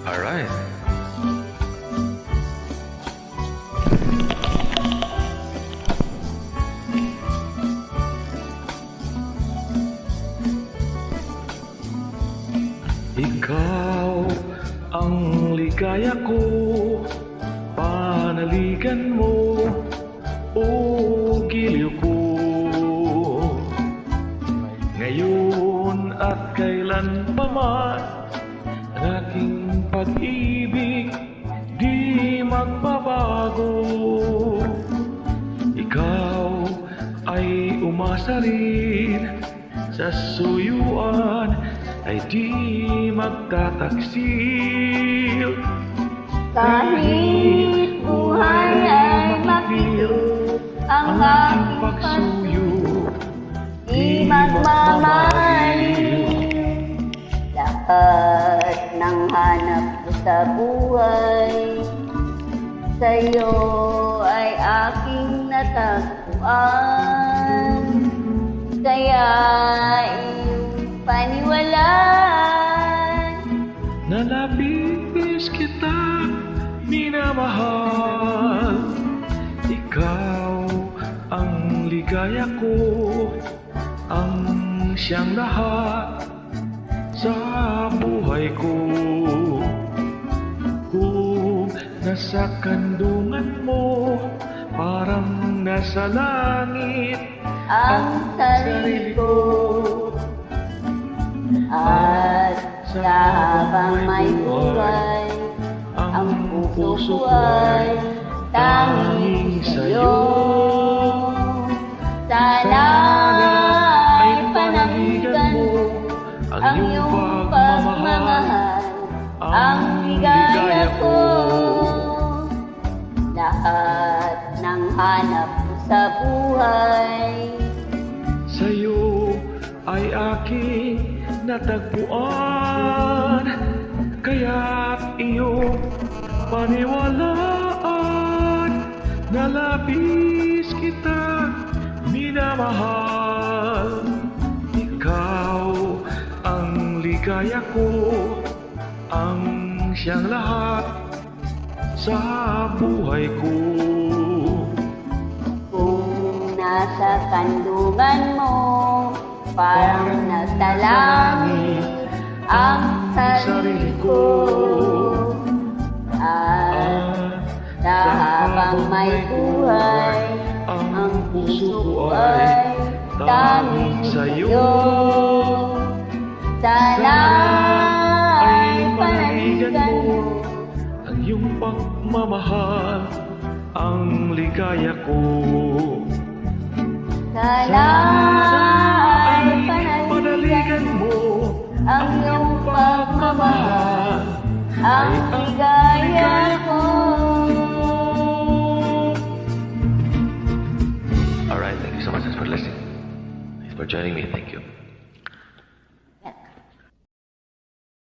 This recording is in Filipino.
Alright. Ikaw ang ligaya ko, panaligan mo o giliw ko. Ngayon at kailan pa man, ang aking pag-ibig di magbabago. Ikaw ay umasa rin, sa suyuan ay di magtataksil. Kahit buhay ay makilit, ang aking pagsuyo di magmamahal. Lahat ng hanap ko sa buhay sa'yo ay aking natagpuan. Kaya iyong paniwalaan, Nalabis kita, minamahal. Ikaw ang ligaya ko, ang siyang lahat sa buhay ko. Kung nasa kandungan mo, parang nasa langit ang sarili ko. At sa habang may buhay, ang puso ko ay tanging sa'yo. Sana ay pananggan mo ang iyong pagmamahal, ang ligaya ko. Lahat ng hanap ko sa buhay sa'yo ay aking natagpuan. Kaya't iyong paniwalaan, nalabis kita, minamahal. Ikaw ang ligaya ko, ang siyang lahat sa buhay ko. Kung nasa kandungan mo, parang nasa langit ang sarili ko. At sa habang may buhay, ang puso ko ay tanging sa'yo. Sana ay panaligan mo ang iyong pagmamahal, ang ligaya ko. Sana ay panaligan mo ang iyong pagmamahal, ang ligaya ko. Alright, thank you so much for listening. Thanks for joining me. Thank you.